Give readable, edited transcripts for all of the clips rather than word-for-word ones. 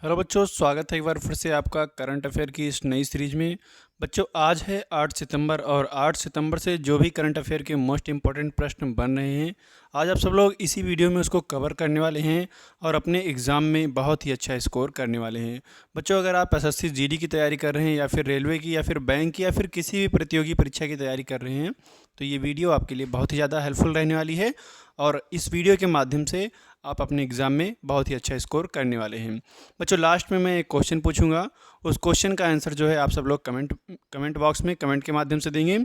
Hello बच्चों, स्वागत है एक बार फिर से आपका करंट अफेयर की इस नई सीरीज में। बच्चों, आज है 8 सितंबर और 8 सितंबर से जो भी करंट अफेयर के मोस्ट इम्पॉर्टेंट प्रश्न बन रहे हैं, आज आप सब लोग इसी वीडियो में उसको कवर करने वाले हैं और अपने एग्ज़ाम में बहुत ही अच्छा स्कोर करने वाले हैं। बच्चों, अगर आप एसएससी जीडी की तैयारी कर रहे हैं या फिर रेलवे की या फिर बैंक की या फिर किसी भी प्रतियोगी परीक्षा की तैयारी कर रहे हैं, तो ये वीडियो आपके लिए बहुत ही ज़्यादा हेल्पफुल रहने वाली है और इस वीडियो के माध्यम से आप अपने एग्ज़ाम में बहुत ही अच्छा स्कोर करने वाले हैं। बच्चों, लास्ट में मैं एक क्वेश्चन पूछूंगा, उस क्वेश्चन का आंसर जो है आप सब लोग कमेंट बॉक्स में कमेंट के माध्यम से देंगे।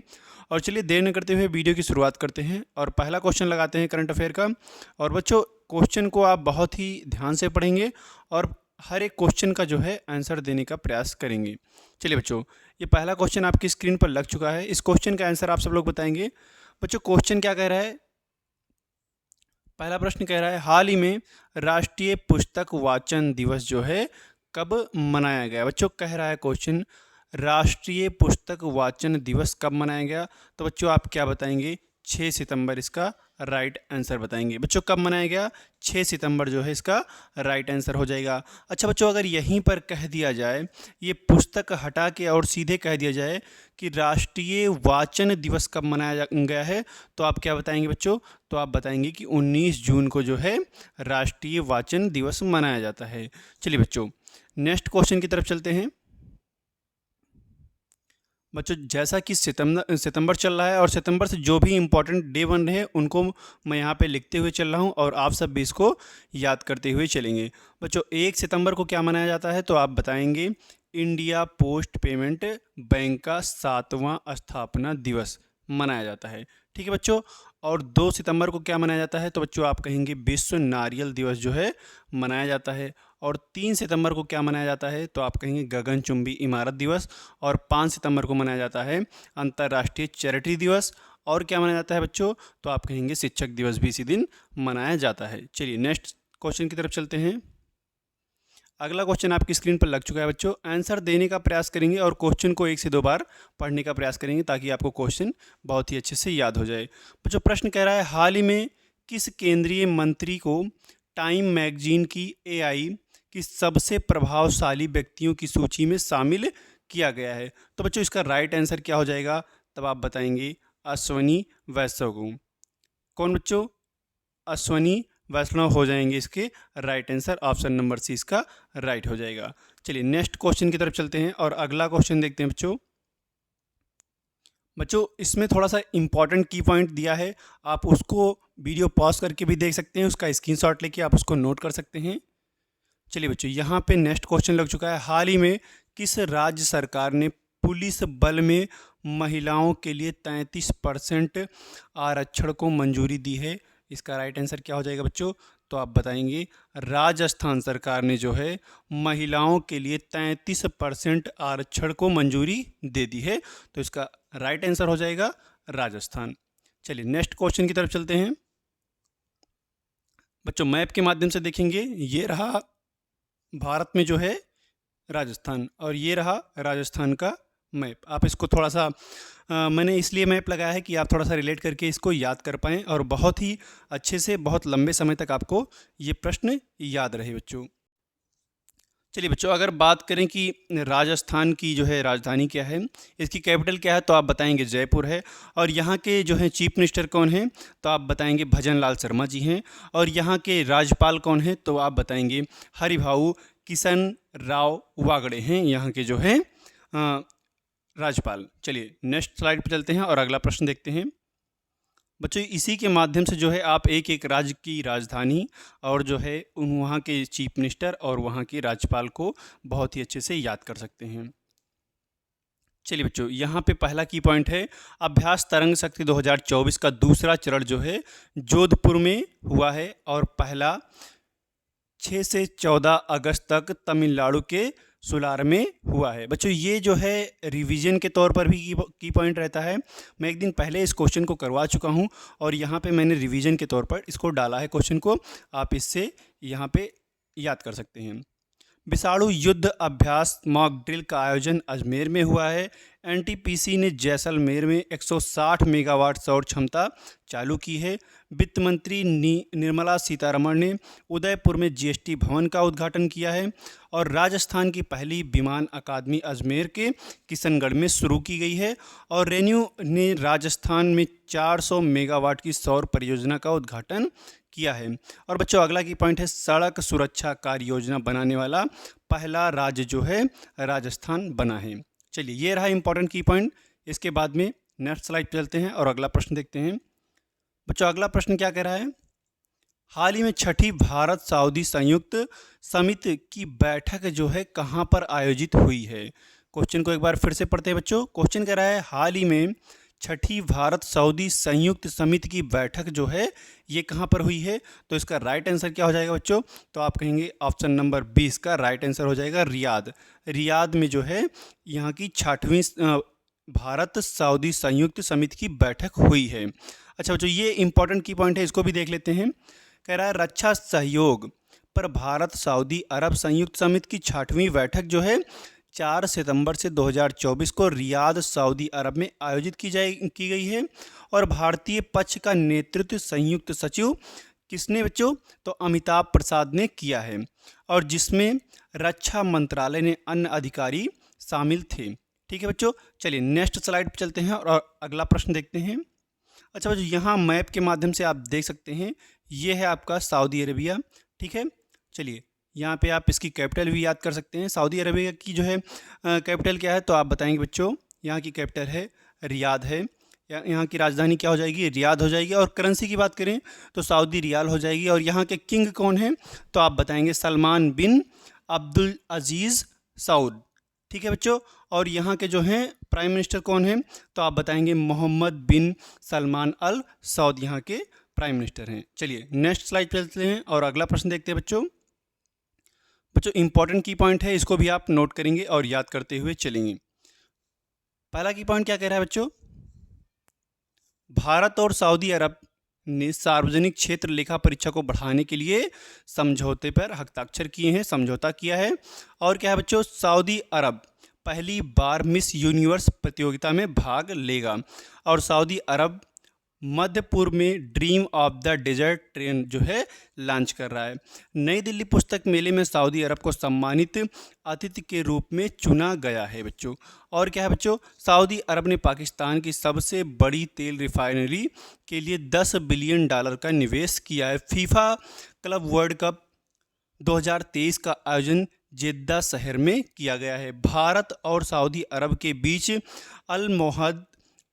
और चलिए देर न करते हुए वीडियो की शुरुआत करते हैं और पहला क्वेश्चन लगाते हैं करंट अफेयर का। और बच्चों, क्वेश्चन को आप बहुत ही ध्यान से पढ़ेंगे और हर एक क्वेश्चन का जो है आंसर देने का प्रयास करेंगे। चलिए बच्चों, ये पहला क्वेश्चन आपकी स्क्रीन पर लग चुका है। इस क्वेश्चन का आंसर आप सब लोग बताएंगे। बच्चों, क्वेश्चन क्या कह रहा है? पहला प्रश्न कह रहा है, हाल ही में राष्ट्रीय पुस्तक वाचन दिवस जो है कब मनाया गया? बच्चों, कह रहा है क्वेश्चन, राष्ट्रीय पुस्तक वाचन दिवस कब मनाया गया? तो बच्चों आप क्या बताएंगे? 6 सितंबर इसका राइट आंसर बताएंगे। बच्चों, कब मनाया गया? 6 सितंबर जो है इसका राइट आंसर हो जाएगा। अच्छा बच्चों, अगर यहीं पर कह दिया जाए, ये पुस्तक हटा के और सीधे कह दिया जाए कि राष्ट्रीय वाचन दिवस कब मनाया गया है, तो आप क्या बताएंगे बच्चों? तो आप बताएंगे कि 19 जून को जो है राष्ट्रीय वाचन दिवस मनाया जाता है। चलिए बच्चों, नेक्स्ट क्वेश्चन की तरफ चलते हैं। बच्चों, जैसा कि सितंबर चल रहा है और सितंबर से जो भी इम्पोर्टेंट डे बन रहे हैं उनको मैं यहाँ पे लिखते हुए चल रहा हूँ और आप सब भी इसको याद करते हुए चलेंगे। बच्चों, 1 सितंबर को क्या मनाया जाता है? तो आप बताएंगे इंडिया पोस्ट पेमेंट बैंक का 7वां स्थापना दिवस मनाया जाता है। ठीक है बच्चों। और 2 सितंबर को क्या मनाया जाता है? तो बच्चों आप कहेंगे विश्व नारियल दिवस जो है मनाया जाता है। और 3 सितंबर को क्या मनाया जाता है? तो आप कहेंगे गगनचुंबी इमारत दिवस। और 5 सितंबर को मनाया जाता है अंतर्राष्ट्रीय चैरिटी दिवस। और क्या मनाया जाता है बच्चों? तो आप कहेंगे शिक्षक दिवस भी इसी दिन मनाया जाता है। चलिए नेक्स्ट क्वेश्चन की तरफ चलते हैं। अगला क्वेश्चन आपकी स्क्रीन पर लग चुका है बच्चों। आंसर देने का प्रयास करेंगे और क्वेश्चन को 1 से 2 बार पढ़ने का प्रयास करेंगे ताकि आपको क्वेश्चन बहुत ही अच्छे से याद हो जाए। बच्चों, प्रश्न कह रहा है, हाल ही में किस केंद्रीय मंत्री को टाइम मैगजीन की एआई की सबसे प्रभावशाली व्यक्तियों की सूची में शामिल किया गया है? तो बच्चों इसका राइट आंसर क्या हो जाएगा? तब आप बताएंगे अश्वनी वैष्णव को। कौन बच्चों? अश्वनी वैष्णव हो जाएंगे इसके right answer. Option number C इसका राइट हो जाएगा। चलिए नेक्स्ट क्वेश्चन की तरफ चलते हैं और अगला क्वेश्चन देखते हैं बच्चों। बच्चों, इसमें थोड़ा सा इंपॉर्टेंट की पॉइंट दिया है, आप उसको वीडियो पॉज करके भी देख सकते हैं, उसका स्क्रीनशॉट लेके आप उसको नोट कर सकते हैं। चलिए बच्चों, यहाँ पे नेक्स्ट क्वेश्चन लग चुका है, हाल ही में किस राज्य सरकार ने पुलिस बल में महिलाओं के लिए 33% आरक्षण को मंजूरी दी है? इसका राइट आंसर क्या हो जाएगा बच्चों? तो आप बताएंगे राजस्थान सरकार ने जो है महिलाओं के लिए 33% आरक्षण को मंजूरी दे दी है, तो इसका राइट आंसर हो जाएगा राजस्थान। चलिए नेक्स्ट क्वेश्चन की तरफ चलते हैं। बच्चों, मैप के माध्यम से देखेंगे, ये रहा भारत में जो है राजस्थान और ये रहा राजस्थान का मैप। आप इसको थोड़ा सा मैंने इसलिए मैप लगाया है कि आप थोड़ा सा रिलेट करके इसको याद कर पाएँ और बहुत ही अच्छे से बहुत लंबे समय तक आपको ये प्रश्न याद रहे बच्चों। चलिए बच्चों, अगर बात करें कि राजस्थान की जो है राजधानी क्या है, इसकी कैपिटल क्या है, तो आप बताएंगे जयपुर है। और यहाँ के जो है चीफ मिनिस्टर कौन हैं, तो आप बताएंगे भजन लाल शर्मा जी हैं। और यहाँ के राज्यपाल कौन हैं, तो आप बताएंगे हरिभाऊ किशन राव वागड़े हैं यहाँ के जो हैं राज्यपाल। चलिए नेक्स्ट स्लाइड पर चलते हैं और अगला प्रश्न देखते हैं। बच्चों, इसी के माध्यम से जो है आप एक एक राज्य की राजधानी और जो है वहाँ के चीफ मिनिस्टर और वहाँ के राज्यपाल को बहुत ही अच्छे से याद कर सकते हैं। चलिए बच्चों, यहाँ पे पहला की पॉइंट है, अभ्यास तरंग शक्ति 2024 का दूसरा चरण जो है जोधपुर में हुआ है और पहला 6 से 14 अगस्त तक तमिलनाडु के सुलार में हुआ है। बच्चों, ये जो है रिवीजन के तौर पर भी की पॉइंट रहता है। मैं एक दिन पहले इस क्वेश्चन को करवा चुका हूँ और यहाँ पे मैंने रिवीजन के तौर पर इसको डाला है क्वेश्चन को, आप इससे यहाँ पे याद कर सकते हैं। विषाणु युद्ध अभ्यास मॉक ड्रिल का आयोजन अजमेर में हुआ है। एनटीपीसी ने जैसलमेर में 160 मेगावाट सौर क्षमता चालू की है। वित्त मंत्री निर्मला सीतारमण ने उदयपुर में जीएसटी भवन का उद्घाटन किया है। और राजस्थान की पहली विमान अकादमी अजमेर के किशनगढ़ में शुरू की गई है। और रेन्यू ने राजस्थान में 400 मेगावाट की सौर परियोजना का उद्घाटन किया है। और बच्चों अगला की पॉइंट है, सड़क सुरक्षा कार्य योजना बनाने वाला पहला राज्य जो है राजस्थान बना है। चलिए ये रहा इंपॉर्टेंट की पॉइंट। इसके बाद में नेक्स्ट स्लाइड पे चलते हैं और अगला प्रश्न देखते हैं। बच्चों अगला प्रश्न क्या कह रहा है, हाल ही में छठी भारत सऊदी संयुक्त समिति की बैठक जो है कहाँ पर आयोजित हुई है। क्वेश्चन को एक बार फिर से पढ़ते हैं बच्चों। क्वेश्चन कह रहा है हाल ही में छठी भारत सऊदी संयुक्त समिति की बैठक जो है ये कहाँ पर हुई है। तो इसका राइट आंसर क्या हो जाएगा बच्चों, तो आप कहेंगे ऑप्शन नंबर 20 का राइट आंसर हो जाएगा रियाद। रियाद में जो है यहाँ की 6वीं भारत सऊदी संयुक्त समिति की बैठक हुई है। अच्छा बच्चों ये इंपॉर्टेंट की पॉइंट है, इसको भी देख लेते हैं। कह रहा है रक्षा सहयोग पर भारत सऊदी अरब संयुक्त समिति की 6वीं बैठक जो है 4 सितंबर से 2024 को रियाद सऊदी अरब में आयोजित की गई है। और भारतीय पक्ष का नेतृत्व संयुक्त सचिव किसने बच्चों, तो अमिताभ प्रसाद ने किया है। और जिसमें रक्षा मंत्रालय ने अन्य अधिकारी शामिल थे। ठीक है बच्चों, चलिए नेक्स्ट स्लाइड पर चलते हैं और अगला प्रश्न देखते हैं। अच्छा बच्चों यहाँ मैप के माध्यम से आप देख सकते हैं, ये है आपका सऊदी अरेबिया। ठीक है, चलिए यहाँ पे आप इसकी कैपिटल भी याद कर सकते हैं। सऊदी अरेबिया की जो है कैपिटल क्या है, तो आप बताएंगे बच्चों। यहाँ की कैपिटल है रियाद है। यहाँ की राजधानी क्या हो जाएगी, रियाद हो जाएगी। और करेंसी की बात करें तो सऊदी रियाल हो जाएगी। और यहाँ के किंग कौन है, तो आप बताएंगे सलमान बिन अब्दुल अजीज़ सऊद। ठीक है बच्चों, और यहाँ के जो हैं प्राइम मिनिस्टर कौन हैं, तो आप बताएंगे मोहम्मद बिन सलमान अल सऊद यहाँ के प्राइम मिनिस्टर हैं। चलिए नेक्स्ट स्लाइड पे चलते हैं और अगला प्रश्न देखते हैं बच्चों। बच्चों इंपॉर्टेंट की पॉइंट है, इसको भी आप नोट करेंगे और याद करते हुए चलेंगे। पहला की पॉइंट क्या कह रहा है बच्चों, भारत और सऊदी अरब ने सार्वजनिक क्षेत्र लेखा परीक्षा को बढ़ाने के लिए समझौते पर हस्ताक्षर किए हैं, समझौता किया है। और क्या है बच्चों, सऊदी अरब पहली बार मिस यूनिवर्स प्रतियोगिता में भाग लेगा। और सऊदी अरब मध्य पूर्व में dream of the desert train जो है लॉन्च कर रहा है। नई दिल्ली पुस्तक मेले में सऊदी अरब को सम्मानित अतिथि के रूप में चुना गया है बच्चों। और क्या है बच्चों, सऊदी अरब ने पाकिस्तान की सबसे बड़ी तेल रिफाइनरी के लिए $10 बिलियन का निवेश किया है। फीफा क्लब वर्ल्ड कप 2023 का आयोजन जेद्दा शहर में किया गया है। भारत और सऊदी अरब के बीच अल मोहद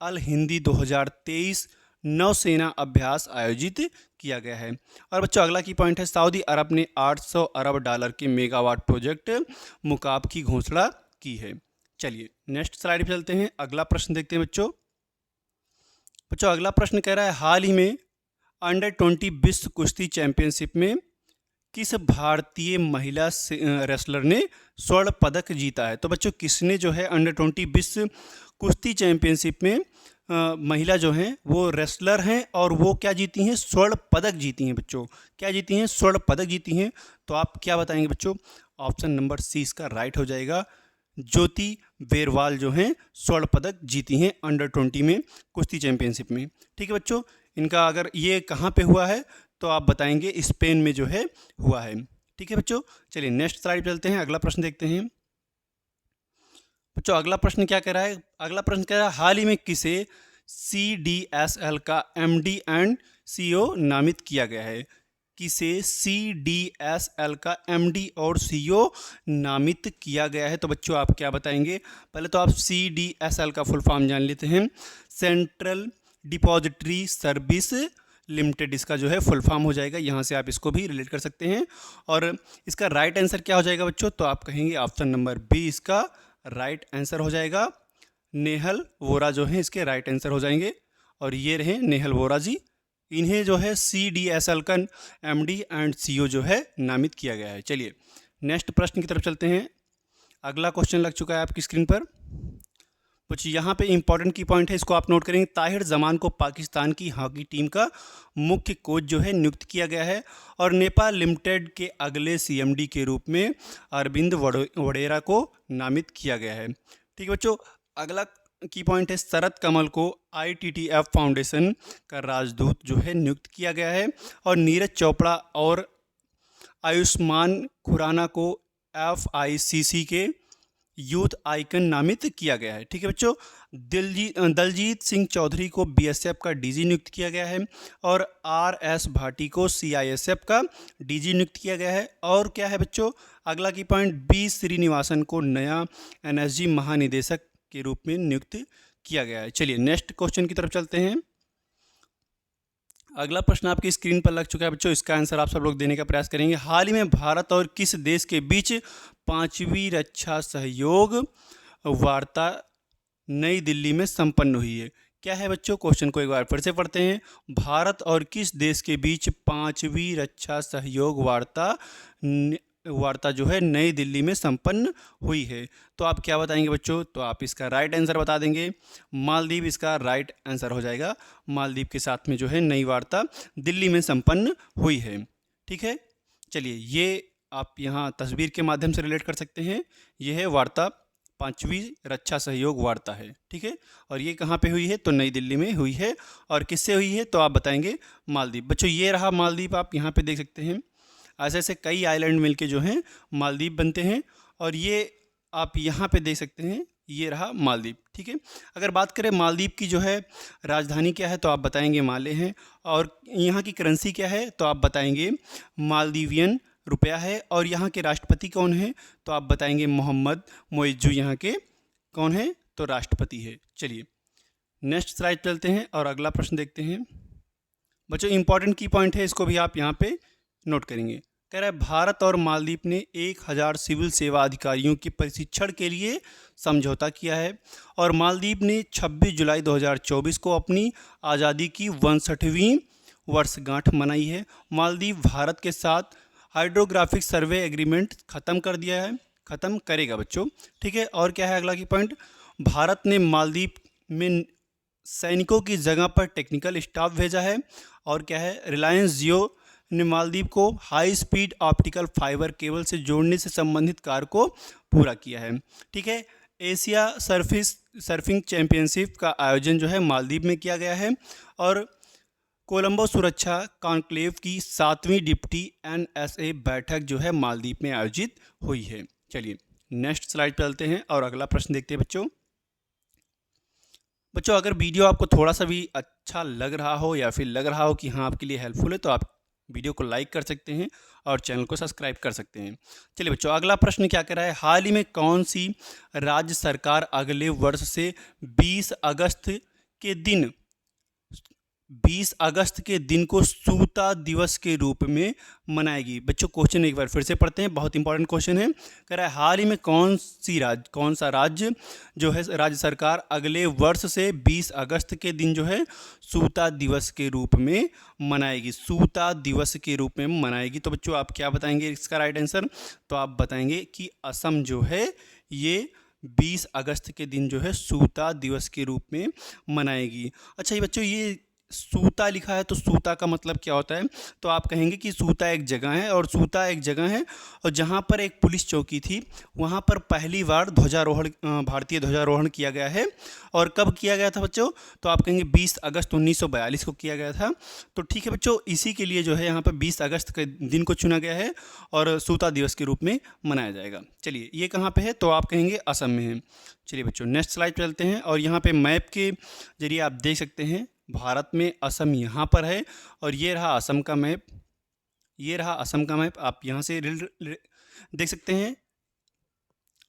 अल हिंदी 2023 नौसेना अभ्यास आयोजित किया गया है। और बच्चों अगला की पॉइंट है, सऊदी अरब ने $800 अरब के मेगावाट प्रोजेक्ट मुकाब की घोषणा की है। चलिए नेक्स्ट स्लाइड पे चलते हैं, अगला प्रश्न देखते हैं बच्चों। बच्चों अगला प्रश्न कह रहा है हाल ही में अंडर 20 विश्व कुश्ती चैंपियनशिप में किस भारतीय महिला रेसलर ने स्वर्ण पदक जीता है। तो बच्चों किसने जो है अंडर 20 विश्व कुश्ती चैंपियनशिप में महिला जो हैं वो रेसलर हैं और वो क्या जीती हैं, स्वर्ण पदक जीती हैं बच्चों। क्या जीती हैं, स्वर्ण पदक जीती हैं। तो आप क्या बताएंगे बच्चों, ऑप्शन नंबर सी इसका राइट हो जाएगा। ज्योति बेरवाल जो हैं स्वर्ण पदक जीती हैं अंडर 20 में कुश्ती चैंपियनशिप में। ठीक है बच्चों, इनका अगर ये कहाँ पे हुआ है तो आप बताएंगे स्पेन में जो है हुआ है। ठीक है बच्चों, चलिए नेक्स्ट स्लाइड पे चलते हैं, अगला प्रश्न देखते हैं। बच्चों अगला प्रश्न क्या कह रहा है, अगला प्रश्न कह रहा है हाल ही में किसे CDSL का MD एंड CEO नामित किया गया है। किसे CDSL का MD और CEO नामित किया गया है। तो बच्चों आप क्या बताएंगे, पहले तो आप CDSL का फुल फॉर्म जान लेते हैं, सेंट्रल डिपॉजिटरी सर्विस लिमिटेड इसका जो है फुल फॉर्म हो जाएगा। यहाँ से आप इसको भी रिलेट कर सकते हैं। और इसका राइट आंसर क्या हो जाएगा बच्चों, तो आप कहेंगे ऑप्शन नंबर बी इसका राइट आंसर हो जाएगा। नेहल वोरा जो है इसके राइट आंसर हो जाएंगे। और ये रहे नेहल वोरा जी, इन्हें जो है CDSL का MD एंड CEO जो है नामित किया गया है। चलिए नेक्स्ट प्रश्न की तरफ चलते हैं, अगला क्वेश्चन लग चुका है आपकी स्क्रीन पर। कुछ यहाँ पे इंपॉर्टेंट की पॉइंट है, इसको आप नोट करेंगे। ताहिर जमान को पाकिस्तान की हॉकी टीम का मुख्य कोच जो है नियुक्त किया गया है। और नेपाल लिमिटेड के अगले CMD के रूप में अरविंद वडेरा को नामित किया गया है। ठीक है बच्चों, अगला की पॉइंट है, शरद कमल को ITTF फाउंडेशन का राजदूत जो है नियुक्त किया गया है, और नीरज चोपड़ा और आयुष्मान खुराना को FICC के यूथ आइकन नामित किया गया है। ठीक है बच्चों, दलजीत सिंह चौधरी को BSF का DG नियुक्त किया गया है, और RS भाटी को CISF का DG नियुक्त किया गया है। और क्या है बच्चों, अगला की पॉइंट, B श्रीनिवासन को नया NSG महानिदेशक के रूप में नियुक्त किया गया है। चलिए नेक्स्ट क्वेश्चन की तरफ चलते हैं। अगला प्रश्न आपकी स्क्रीन पर लग चुका है बच्चों, इसका आंसर आप सब लोग देने का प्रयास करेंगे। हाल ही में भारत और किस देश के बीच 5वीं रक्षा सहयोग वार्ता नई दिल्ली में संपन्न हुई है? क्या है बच्चों, क्वेश्चन को एक बार फिर से पढ़ते हैं। भारत और किस देश के बीच 5वीं रक्षा सहयोग वार्ता जो है नई दिल्ली में संपन्न हुई है? तो आप क्या बताएंगे बच्चों? तो आप इसका राइट आंसर बता देंगे, मालदीव इसका राइट आंसर हो जाएगा। मालदीव के साथ में जो है नई वार्ता दिल्ली में संपन्न हुई है। ठीक है, चलिए ये आप यहाँ तस्वीर के माध्यम से रिलेट कर सकते हैं। ये है वार्ता, 5वीं रक्षा सहयोग वार्ता है। ठीक है, और ये कहाँ पे हुई है? तो नई दिल्ली में हुई है। और किससे हुई है? तो आप बताएंगे मालदीव। बच्चों ये रहा मालदीव, आप यहाँ पे देख सकते हैं। ऐसे ऐसे कई आइलैंड मिलके जो हैं मालदीव बनते हैं, और ये आप यहाँ पे देख सकते हैं, ये रहा मालदीव। ठीक है, अगर बात करें मालदीव की जो है राजधानी क्या है, तो आप बताएंगे माले हैं। और यहाँ की करेंसी क्या है, तो आप बताएंगे मालदीवियन रुपया है। और यहाँ के राष्ट्रपति कौन है, तो आप बताएंगे मोहम्मद मोइज्जू यहाँ के कौन है, तो राष्ट्रपति है। चलिए नेक्स्ट स्लाइड चलते हैं और अगला प्रश्न देखते हैं। बच्चों इंपॉर्टेंट की पॉइंट है, इसको भी आप यहाँ पे नोट करेंगे। कह रहा है भारत और मालदीव ने 1000 सिविल सेवा अधिकारियों के प्रशिक्षण के लिए समझौता किया है, और मालदीव ने 26 जुलाई 2024 को अपनी आज़ादी की 61वीं वर्षगांठ मनाई है। मालदीव भारत के साथ हाइड्रोग्राफिक सर्वे एग्रीमेंट ख़त्म कर दिया है, ख़त्म करेगा बच्चों। ठीक है, और क्या है अगला की पॉइंट, भारत ने मालदीव में सैनिकों की जगह पर टेक्निकल स्टाफ भेजा है। और क्या है, रिलायंस जियो ने मालदीव को high speed optical fibre cable से जोड़ने से संबंधित कार्य को पूरा किया है। ठीक है, एशिया सर्फिंग चैंपियनशिप का आयोजन जो है मालदीव में किया गया है, और कोलंबो सुरक्षा कॉन्क्लेव की 7वीं डिप्टी NSA बैठक जो है मालदीव में आयोजित हुई है। चलिए नेक्स्ट स्लाइड पर चलते हैं और अगला प्रश्न देखते हैं बच्चों। अगर वीडियो आपको थोड़ा सा भी अच्छा लग रहा हो या फिर लग रहा हो कि हाँ आपके लिए हेल्पफुल है, तो आप वीडियो को लाइक कर सकते हैं और चैनल को सब्सक्राइब कर सकते हैं। चलिए बच्चों अगला प्रश्न क्या कह रहा है, हाल ही में कौन सी राज्य सरकार अगले वर्ष से 20 अगस्त के दिन को सूता दिवस के रूप में मनाएगी? बच्चों क्वेश्चन एक बार फिर से पढ़ते हैं, बहुत इंपॉर्टेंट क्वेश्चन है। कह रहा है हाल ही में कौन सा राज्य जो है राज्य सरकार अगले वर्ष से 20 अगस्त के दिन जो है सूता दिवस के रूप में मनाएगी? सूता दिवस के रूप में मनाएगी। तो बच्चों आप क्या बताएंगे इसका राइट आंसर? तो आप बताएंगे कि असम जो है ये 20 अगस्त के दिन जो है सूता दिवस के रूप में मनाएगी। अच्छा ये बच्चों, ये सूता लिखा है तो सूता का मतलब क्या होता है? तो आप कहेंगे कि सूता एक जगह है, और सूता एक जगह है और जहाँ पर एक पुलिस चौकी थी वहाँ पर पहली बार भारतीय ध्वजारोहण किया गया है। और कब किया गया था बच्चों? तो आप कहेंगे 20 अगस्त 1942 को किया गया था। तो ठीक है बच्चों, इसी के लिए जो है यहाँ पर 20 अगस्त के दिन को चुना गया है और सूता दिवस के रूप में मनाया जाएगा। चलिए ये कहाँ पे है? तो आप कहेंगे असम में है। चलिए बच्चों नेक्स्ट स्लाइड पर चलते हैं, और यहाँ पे मैप के जरिए आप देख सकते हैं भारत में असम यहाँ पर है, और ये रहा असम का मैप, ये रहा असम का मैप, आप यहाँ से देख सकते हैं।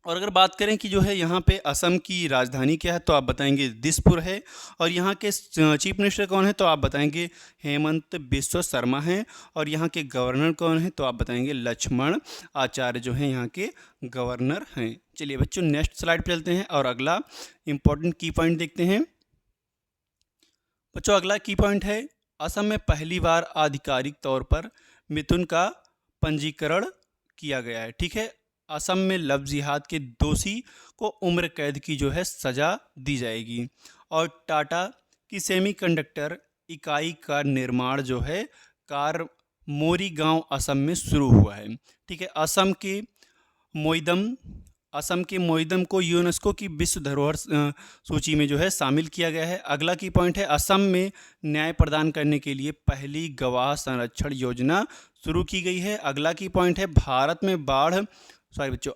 और अगर बात करें कि जो है यहाँ पे असम की राजधानी क्या है, तो आप बताएंगे दिसपुर है। और यहाँ के चीफ मिनिस्टर कौन है? तो आप बताएंगे हेमंत बिस्वा शर्मा हैं। और यहाँ के गवर्नर कौन है? तो आप बताएंगे लक्ष्मण आचार्य जो हैं यहाँ के गवर्नर हैं। चलिए बच्चों नेक्स्ट स्लाइड पर चलते हैं और अगला इंपॉर्टेंट की पॉइंट देखते हैं। बच्चों अगला की पॉइंट है, असम में पहली बार आधिकारिक तौर पर मिथुन का पंजीकरण किया गया है। ठीक है, असम में लव जिहाद के दोषी को उम्र कैद की जो है सज़ा दी जाएगी। और टाटा की सेमीकंडक्टर इकाई का निर्माण जो है मोरी गांव असम में शुरू हुआ है। ठीक है, असम के मोइदम असम के मोइदम को यूनेस्को की विश्व धरोहर सूची में जो है शामिल किया गया है। अगला की पॉइंट है, असम में न्याय प्रदान करने के लिए पहली गवाह संरक्षण योजना शुरू की गई है। अगला की पॉइंट है, भारत में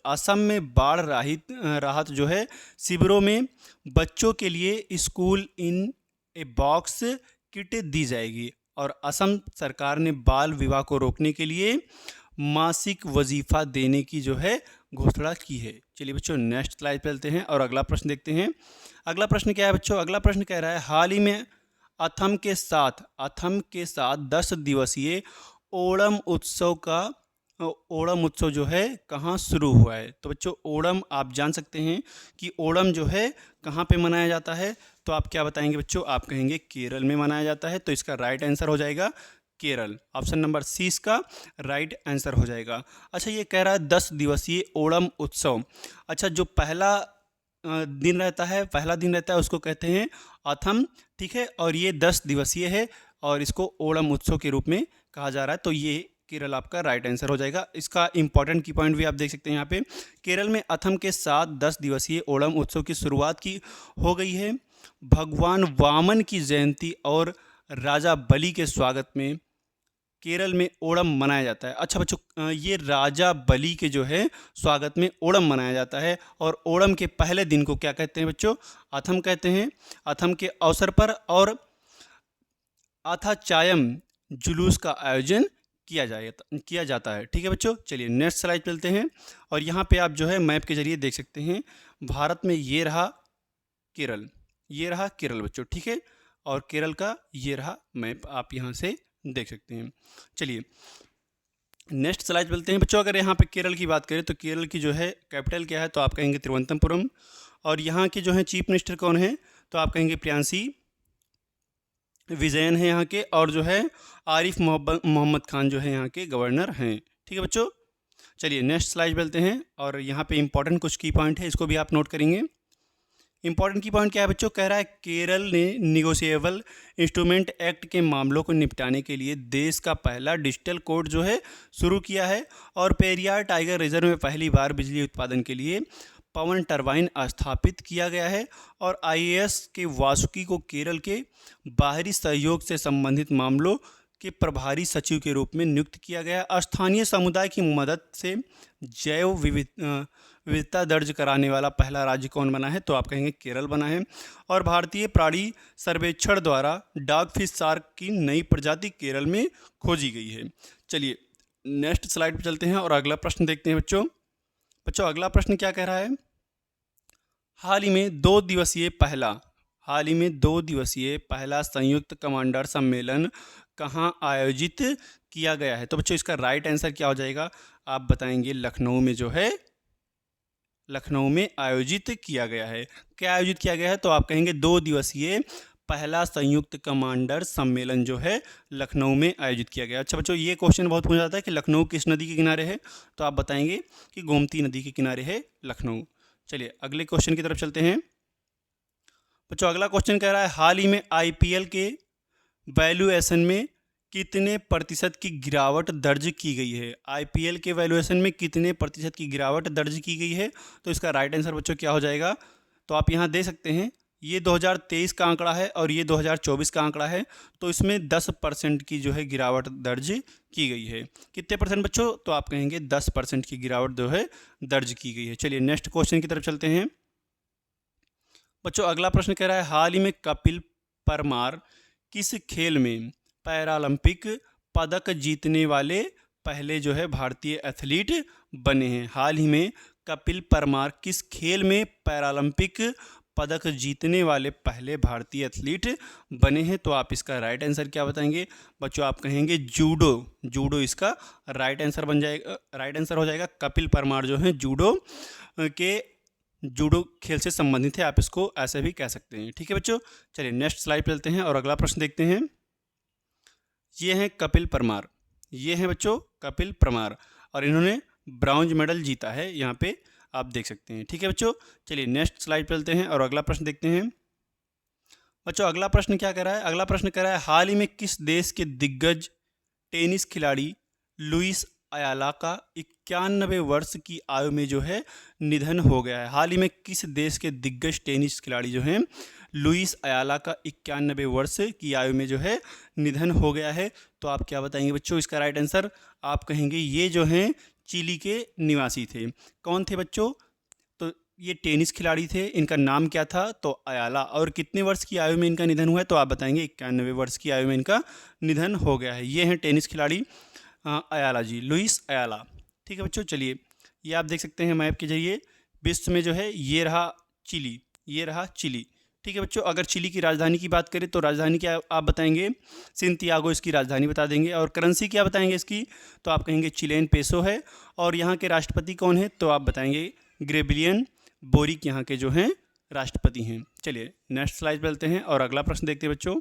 असम में बाढ़ राहत जो है शिविरों में बच्चों के लिए school in a box kit दी जाएगी। और असम सरकार ने बाल विवाह को रोकने के लिए मासिक वजीफा देने की जो है घोषणा की है। चलिए बच्चों नेक्स्ट स्लाइड पे चलते हैं और अगला प्रश्न देखते हैं। अगला प्रश्न क्या है बच्चों? अगला प्रश्न कह रहा है, हाल ही में अथम के साथ 10 दिवसीय ओणम उत्सव जो है कहाँ शुरू हुआ है? तो बच्चों ओणम आप जान सकते हैं कि ओणम जो है कहाँ पे मनाया जाता है। तो आप क्या बताएंगे बच्चों? आप कहेंगे केरल में मनाया जाता है। तो इसका राइट आंसर हो जाएगा केरल। ऑप्शन नंबर सी इसका राइट आंसर हो जाएगा। अच्छा, ये कह रहा है 10 दिवसीय ओणम उत्सव। अच्छा, जो पहला दिन रहता है उसको कहते हैं अथम, ठीक है, और ये 10 दिवसीय है और इसको ओणम उत्सव के रूप में कहा जा रहा है। तो ये केरल आपका राइट आंसर हो जाएगा। इसका इंपॉर्टेंट की पॉइंट भी आप देख सकते हैं यहाँ पे, केरल में अथम के साथ 10 दिवसीय ओणम उत्सव की शुरुआत हो गई है। भगवान वामन की जयंती और राजा बलि के स्वागत में केरल में ओणम मनाया जाता है। अच्छा बच्चों, ये राजा बलि के जो है स्वागत में ओणम मनाया जाता है और ओणम के पहले दिन को क्या कहते हैं बच्चों? अथम कहते हैं। अथम के अवसर पर और अथाचायम जुलूस का आयोजन किया जाता है। ठीक है बच्चों, चलिए नेक्स्ट स्लाइड चलते हैं और यहाँ पे आप जो है मैप के जरिए देख सकते हैं, भारत में ये रहा केरल बच्चों, ठीक है, और केरल का ये रहा मैप, आप यहाँ से देख सकते हैं। चलिए नेक्स्ट स्लाइड चलते हैं बच्चों। अगर यहाँ पे केरल की बात करें तो केरल की जो है कैपिटल क्या है? तो आप कहेंगे तिरुवनंतपुरम। और यहाँ के जो है चीफ मिनिस्टर कौन है? तो आप कहेंगे प्रियांशी विजयन है यहाँ के, और जो है आरिफ मोहम्मद खान जो है यहाँ के गवर्नर हैं। ठीक है बच्चों, चलिए नेक्स्ट स्लाइड चलते हैं और यहाँ पे इंपॉर्टेंट कुछ की पॉइंट है, इसको भी आप नोट करेंगे। इंपॉर्टेंट की पॉइंट क्या है बच्चों? कह रहा है केरल ने निगोशिएबल इंस्ट्रूमेंट एक्ट के मामलों को निपटाने के लिए देश का पहला डिजिटल कोर्ट जो है शुरू किया है और पेरियार टाइगर रिजर्व में पहली बार बिजली उत्पादन के लिए पवन टरबाइन स्थापित किया गया है और आईएएस के वासुकी को केरल के बाहरी सहयोग से संबंधित मामलों के प्रभारी सचिव के रूप में नियुक्त किया गया। स्थानीय समुदाय की मदद से जैव विविधता दर्ज कराने वाला पहला राज्य कौन बना है? तो आप कहेंगे केरल बना है। और भारतीय प्राणी सर्वेक्षण द्वारा डॉग फिश शार्क की नई प्रजाति केरल में खोजी गई है। चलिए नेक्स्ट स्लाइड पर चलते हैं और अगला प्रश्न देखते हैं बच्चों। अगला प्रश्न क्या कह रहा है? हाल ही में 2 दिवसीय पहला संयुक्त कमांडर सम्मेलन कहाँ आयोजित किया गया है? तो बच्चों इसका राइट आंसर क्या हो जाएगा? आप बताएंगे लखनऊ में जो है, लखनऊ में आयोजित किया गया है। क्या आयोजित किया गया है? तो आप कहेंगे 2 दिवसीय पहला संयुक्त कमांडर सम्मेलन जो है लखनऊ में आयोजित किया गया। अच्छा बच्चों, ये क्वेश्चन बहुत पूछा जाता है कि लखनऊ किस नदी के किनारे है? तो आप बताएंगे कि गोमती नदी के किनारे है लखनऊ। चलिए अगले क्वेश्चन की तरफ चलते हैं बच्चों। अगला क्वेश्चन कह रहा है, हाल ही में आईपीएल के वैल्यूएशन में कितने प्रतिशत की गिरावट दर्ज की गई है? आईपीएल के वैल्यूएशन में कितने प्रतिशत की गिरावट दर्ज की गई है? तो इसका राइट आंसर बच्चों क्या हो जाएगा? तो आप यहाँ दे सकते हैं, ये 2023 का आंकड़ा है और ये 2024 का आंकड़ा है, तो इसमें 10% की जो है गिरावट दर्ज की गई है। कितने परसेंट बच्चों? तो आप कहेंगे 10% की गिरावट जो है दर्ज की गई है। चलिए नेक्स्ट क्वेश्चन की तरफ चलते हैं बच्चों। अगला प्रश्न कह रहा है, हाल ही में कपिल परमार किस खेल में पैरालंपिक पदक जीतने वाले पहले जो है भारतीय एथलीट बने हैं? हाल ही में कपिल परमार किस खेल में पैरालंपिक पदक जीतने वाले पहले भारतीय एथलीट बने हैं? तो आप इसका राइट आंसर क्या बताएंगे बच्चों? आप कहेंगे जूडो इसका राइट आंसर बन जाएगा, राइट आंसर हो जाएगा। कपिल परमार जो है जूडो खेल से संबंधित है, आप इसको ऐसे भी कह सकते हैं। ठीक है बच्चों, चलिए नेक्स्ट स्लाइड पे चलते हैं और अगला प्रश्न देखते हैं। ये हैं कपिल परमार, ये हैं बच्चों कपिल परमार और इन्होंने ब्रॉन्ज मेडल जीता है, यहाँ पे आप देख सकते हैं। ठीक है बच्चों, चलिए नेक्स्ट स्लाइड पे चलते हैं और अगला प्रश्न देखते हैं बच्चों। अगला प्रश्न क्या कह रहा है? अगला प्रश्न कह रहा है, हाल ही में किस देश के दिग्गज टेनिस खिलाड़ी लुइस अयाला का 91 वर्ष की आयु में जो है निधन हो गया है। हाल ही में किस देश के दिग्गज टेनिस खिलाड़ी जो हैं लुइस अयाला का 91 वर्ष की आयु में जो है निधन हो गया है? तो आप क्या बताएंगे बच्चों? इसका राइट आंसर आप कहेंगे ये जो हैं चिली के निवासी थे। कौन थे बच्चों? तो ये टेनिस खिलाड़ी थे। इनका नाम क्या था? तो अयाला। और कितने वर्ष की आयु में इनका निधन हुआ है? तो आप बताएंगे 91 वर्ष की आयु में इनका निधन हो गया है। ये हैं टेनिस खिलाड़ी अयाला जी, लुइस अयाला। ठीक है बच्चों, चलिए ये आप देख सकते हैं मैप के जरिए विश्व में जो है ये रहा चिली, ये रहा चिली। ठीक है बच्चों, अगर चिली की राजधानी की बात करें तो राजधानी क्या आप बताएंगे? सिंथियागो इसकी राजधानी बता देंगे। और करेंसी क्या बताएंगे इसकी? तो आप कहेंगे चिलेन पेसो है। और यहाँ के राष्ट्रपति कौन है? तो आप बताएंगे ग्रेबिलियन बोरिक यहाँ के जो हैं राष्ट्रपति हैं। चलिए नेक्स्ट स्लाइड चलते हैं और अगला प्रश्न देखते हैं बच्चों।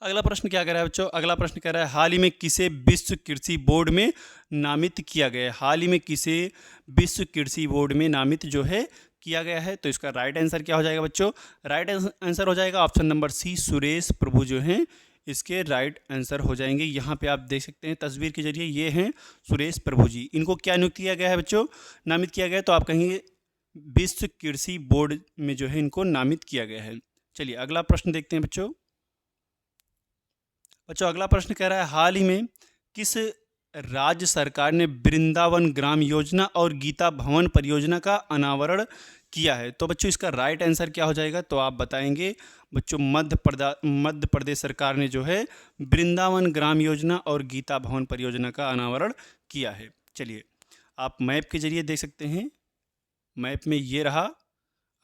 अगला प्रश्न क्या कह रहा है बच्चों? अगला प्रश्न कह रहा है हाल ही में किसे विश्व कृषि बोर्ड में नामित किया गया है? हाल ही में किसे विश्व कृषि बोर्ड में नामित जो है किया गया है? तो इसका राइट आंसर क्या हो जाएगा बच्चों? राइट आंसर हो जाएगा ऑप्शन नंबर सी, सुरेश प्रभु जो हैं इसके राइट आंसर हो जाएंगे। यहाँ पे आप देख सकते हैं तस्वीर के जरिए, ये हैं सुरेश प्रभु जी। इनको क्या नियुक्त किया गया है बच्चों? नामित किया गया है। तो आप कहेंगे विश्व कृषि बोर्ड में जो है इनको नामित किया गया है। चलिए अगला प्रश्न देखते हैं बच्चों। अगला प्रश्न कह रहा है हाल ही में किस राज्य सरकार ने वृंदावन ग्राम योजना और गीता भवन परियोजना का अनावरण किया है? तो बच्चों इसका राइट आंसर क्या हो जाएगा? तो आप बताएंगे बच्चों मध्य प्रदेश सरकार ने जो है वृंदावन ग्राम योजना और गीता भवन परियोजना का अनावरण किया है। चलिए आप मैप के जरिए देख सकते हैं, मैप में ये रहा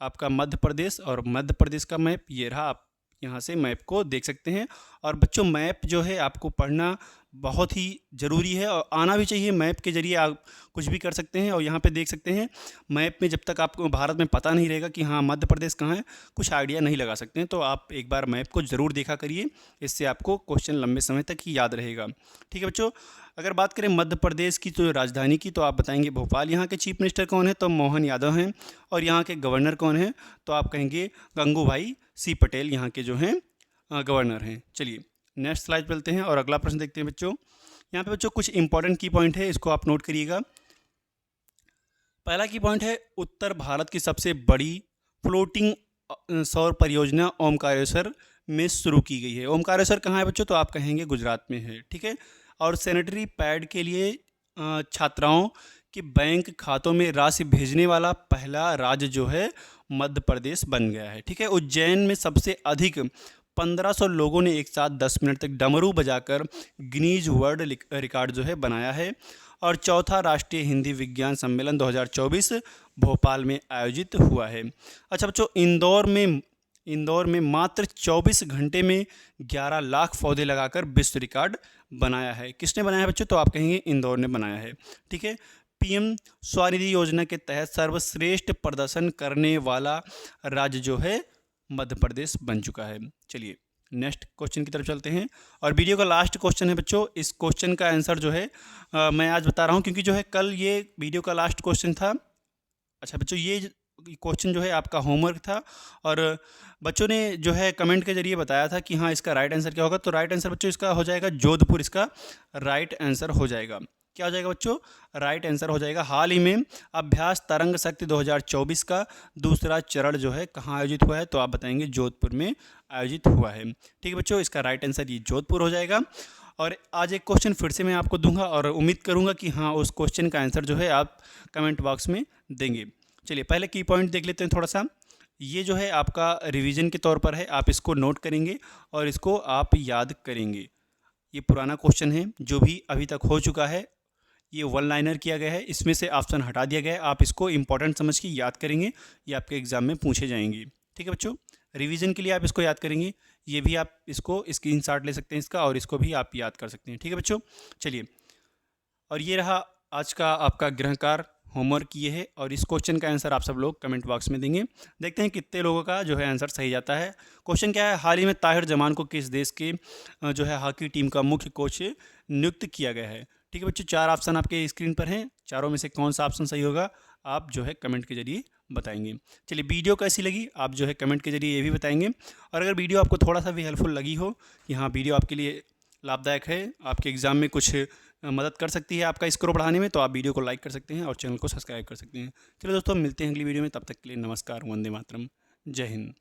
आपका मध्य प्रदेश और मध्य प्रदेश का मैप ये रहा। आप यहाँ से मैप को देख सकते हैं। और बच्चों मैप जो है आपको पढ़ना बहुत ही ज़रूरी है और आना भी चाहिए। मैप के जरिए आप कुछ भी कर सकते हैं। और यहाँ पे देख सकते हैं मैप में जब तक आपको भारत में पता नहीं रहेगा कि हाँ मध्य प्रदेश कहाँ है, कुछ आइडिया नहीं लगा सकते हैं। तो आप एक बार मैप को ज़रूर देखा करिए, इससे आपको क्वेश्चन लंबे समय तक ही याद रहेगा। ठीक है बच्चों, अगर बात करें मध्य प्रदेश की तो राजधानी की, तो आप बताएंगे भोपाल। यहाँ के चीफ मिनिस्टर कौन है? तो मोहन यादव हैं। और यहाँ के गवर्नर कौन है? तो आप कहेंगे गंगूभाई सी पटेल यहाँ के जो हैं गवर्नर हैं। चलिए नेक्स्ट स्लाइड चलते हैं और अगला प्रश्न देखते हैं बच्चों। यहाँ पे बच्चों कुछ इंपॉर्टेंट की पॉइंट है, इसको आप नोट करिएगा। पहला की पॉइंट है उत्तर भारत की सबसे बड़ी फ्लोटिंग सौर परियोजना ओमकारेश्वर में शुरू की गई है। ओमकारेश्वर कहाँ है बच्चों? तो आप कहेंगे गुजरात में है। ठीक है, और सैनिटरी पैड के लिए छात्राओं के बैंक खातों में राशि भेजने वाला पहला राज्य जो है मध्य प्रदेश बन गया है। ठीक है, उज्जैन में सबसे अधिक 1500 लोगों ने एक साथ 10 मिनट तक डमरू बजाकर गिनीज वर्ल्ड रिकॉर्ड जो है बनाया है। और चौथा राष्ट्रीय हिंदी विज्ञान सम्मेलन 2024 भोपाल में आयोजित हुआ है। अच्छा बच्चों, इंदौर में मात्र 24 घंटे में 11 लाख पौधे लगाकर विश्व रिकॉर्ड बनाया है। किसने बनाया है बच्चों? तो आप कहेंगे इंदौर ने बनाया है। ठीक है, पीएम स्वनिधि योजना के तहत सर्वश्रेष्ठ प्रदर्शन करने वाला राज्य जो है मध्य प्रदेश बन चुका है। चलिए नेक्स्ट क्वेश्चन की तरफ चलते हैं और वीडियो का लास्ट क्वेश्चन है बच्चों। इस क्वेश्चन का आंसर जो है मैं आज बता रहा हूँ, क्योंकि जो है कल ये वीडियो का लास्ट क्वेश्चन था। अच्छा बच्चों, ये क्वेश्चन जो है आपका होमवर्क था और बच्चों ने जो है कमेंट के जरिए बताया था कि हाँ इसका राइट आंसर क्या होगा। तो राइट आंसर बच्चों इसका हो जाएगा जोधपुर, इसका राइट आंसर हो जाएगा। क्या हो जाएगा बच्चों? राइट आंसर हो जाएगा। हाल ही में अभ्यास तरंग शक्ति 2024 का दूसरा चरण जो है कहाँ आयोजित हुआ है? तो आप बताएंगे जोधपुर में आयोजित हुआ है। ठीक है बच्चों, इसका राइट आंसर ये जोधपुर हो जाएगा। और आज एक क्वेश्चन फिर से मैं आपको दूंगा और उम्मीद करूंगा कि हाँ उस क्वेश्चन का आंसर जो है आप कमेंट बॉक्स में देंगे। चलिए पहले की पॉइंट देख लेते हैं थोड़ा सा। ये जो है आपका रिवीजन के तौर पर है, आप इसको नोट करेंगे और इसको आप याद करेंगे। ये पुराना क्वेश्चन है जो भी अभी तक हो चुका है, ये वन लाइनर किया गया है, इसमें से ऑप्शन हटा दिया गया है। आप इसको इंपॉर्टेंट समझ के याद करेंगे, ये आपके एग्जाम में पूछे जाएंगे। ठीक है बच्चों, रिवीजन के लिए आप इसको याद करेंगे। ये भी आप इसको स्क्रीनशॉट ले सकते हैं इसका, और इसको भी आप याद कर सकते हैं। ठीक है बच्चों, चलिए और ये रहा आज का आपका गृह कार्य होमवर्क ये है और इस क्वेश्चन का आंसर आप सब लोग कमेंट बॉक्स में देंगे। देखते हैं कितने लोगों का जो है आंसर सही जाता है। क्वेश्चन क्या है? हाल ही में ताहिर जमान को किस देश के जो है हॉकी टीम का मुख्य कोच नियुक्त किया गया है? ठीक है बच्चों, 4 ऑप्शन आपके स्क्रीन पर हैं, चारों में से कौन सा ऑप्शन सही होगा आप जो है कमेंट के जरिए बताएंगे। चलिए वीडियो कैसी लगी आप जो है कमेंट के जरिए ये भी बताएंगे। और अगर वीडियो आपको थोड़ा सा भी हेल्पफुल लगी हो कि हाँ वीडियो आपके लिए लाभदायक है, आपके एग्ज़ाम में कुछ मदद कर सकती है आपका स्कोर बढ़ाने में, तो आप वीडियो को लाइक कर सकते हैं और चैनल को सब्सक्राइब कर सकते हैं। चलिए दोस्तों, मिलते हैं अगली वीडियो में, तब तक के लिए नमस्कार, वंदे मातरम, जय हिंद।